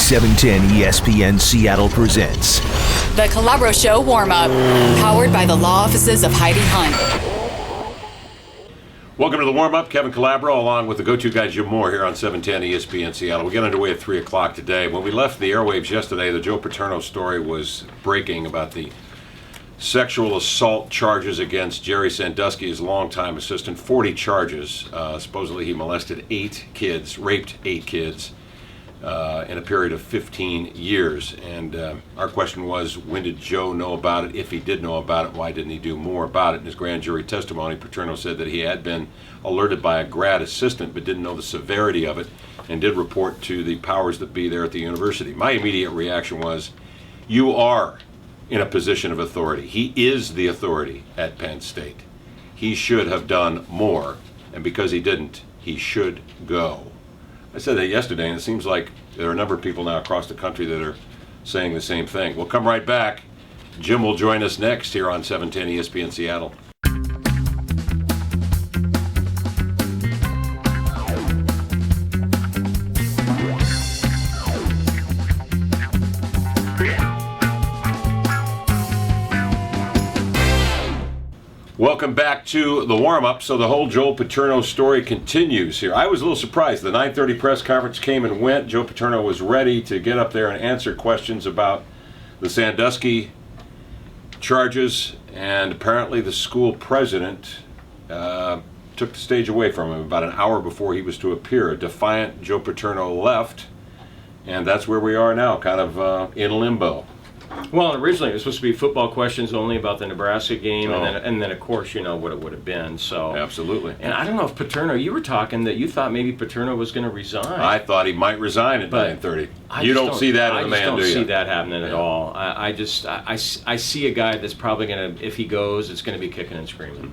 710 ESPN Seattle presents The Calabro Show warm-up, powered by the law offices of Heidi Hunt. Welcome to the warm-up. Kevin Calabro along with the go-to guy Jim Moore here on 710 ESPN Seattle. We get underway at 3 o'clock today. When we left the airwaves yesterday, the Joe Paterno story was breaking about the sexual assault charges against Jerry Sandusky, his longtime assistant. 40 charges. Supposedly he molested 8 kids, raped 8 kids in a period of 15 years. And our question was, when did Joe know about it? If he did know about it, why didn't he do more about it? In his grand jury testimony, Paterno said that he had been alerted by a grad assistant but didn't know the severity of it and did report to the powers that be there at the university. My immediate reaction was, you are in a position of authority. He is the authority at Penn State. He should have done more, and because he didn't, he should go. I said that yesterday, and it seems like there are a number of people now across the country that are saying the same thing. We'll come right back. Jim will join us next here on 710 ESPN Seattle. Welcome back to the warm-up. So the whole Joe Paterno story continues here. I was a little surprised. The 9:30 press conference came and went. Joe Paterno was ready to get up there and answer questions about the Sandusky charges, and apparently the school president took the stage away from him about an hour before he was to appear. A defiant Joe Paterno left, and that's where we are now, kind of in limbo. Well, originally it was supposed to be football questions only about the Nebraska game, and then of course you know what it would have been. So absolutely. And I don't know if Paterno, you were talking that you thought maybe Paterno was going to resign. I thought he might resign at 9:30. You don't see that in the man, do you? I just don't see that happening at all. I see a guy that's probably going to, if he goes, it's going to be kicking and screaming.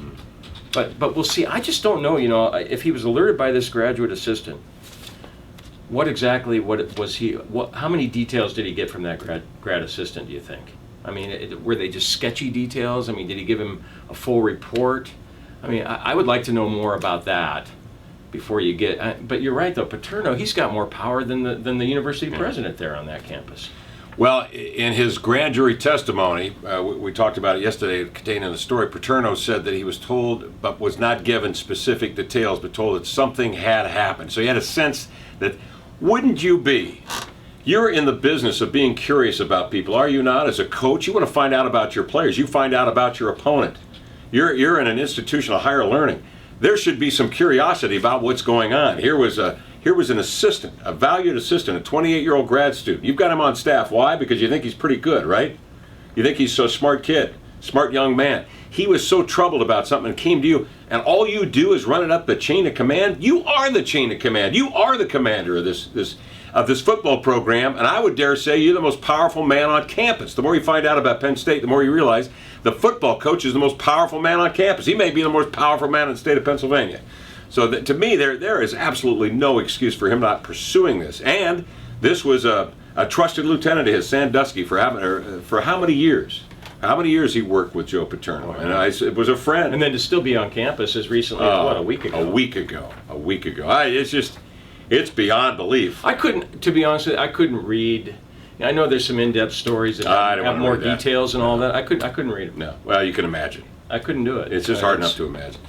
Mm-hmm. But we'll see. I just don't know. You know, if he was alerted by this graduate assistant. What was he? How many details did he get from that grad assistant, do you think? I mean, were they just sketchy details? I mean, did he give him a full report? I mean, I would like to know more about that before you get. But you're right, though. Paterno, he's got more power than the university president there on that campus. Well, in his grand jury testimony, we talked about it yesterday, contained in the story, Paterno said that he was told, but was not given specific details, but told that something had happened. So he had a sense that, wouldn't you be? You're in the business of being curious about people, are you not? As a coach, you want to find out about your players. You find out about your opponent. You're in an institution of higher learning. There should be some curiosity about what's going on. Here was an assistant, a valued assistant, a 28-year-old grad student. You've got him on staff. Why? Because you think he's pretty good, right? You think he's a smart kid, smart young man. He was so troubled about something and came to you, and all you do is run it up the chain of command. You are the chain of command. You are the commander of this football program, and I would dare say you're the most powerful man on campus. The more you find out about Penn State, the more you realize the football coach is the most powerful man on campus. He may be the most powerful man in the state of Pennsylvania. So to me, there is absolutely no excuse for him not pursuing this. And this was a trusted lieutenant of his, Sandusky, for how many years? How many years he worked with Joe Paterno, and it was a friend. And then to still be on campus as recently as, a week ago? A week ago. It's beyond belief. To be honest with you, I couldn't read. I know there's some in-depth stories that have more details and all that. I couldn't read them. No. Well, you can imagine. I couldn't do it. It's just hard enough to imagine.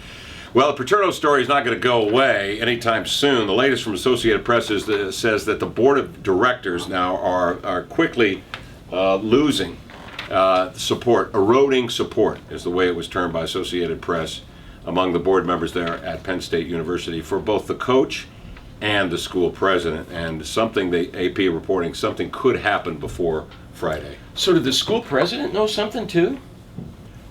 Well, the Paterno story is not going to go away anytime soon. The latest from Associated Press says that the board of directors now are quickly losing support, eroding support is the way it was termed by Associated Press among the board members there at Penn State University for both the coach and the school president. And something, the AP reporting, something could happen before Friday. So did the school president know something too?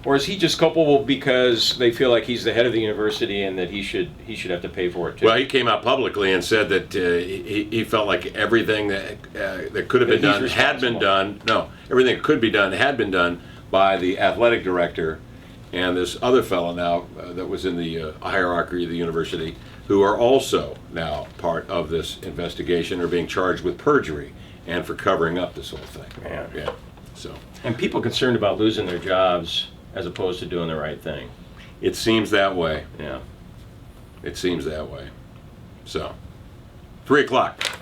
Or is he just culpable because they feel like he's the head of the university and that he should have to pay for it too? Well, he came out publicly and said that he felt like everything that could have been done had been done. No, everything that could be done had been done by the athletic director and this other fellow now that was in the hierarchy of the university, who are also now part of this investigation, are being charged with perjury and for covering up this whole thing. Yeah. So. And people concerned about losing their jobs as opposed to doing the right thing. It seems that way. Yeah. It seems that way. So, 3 o'clock.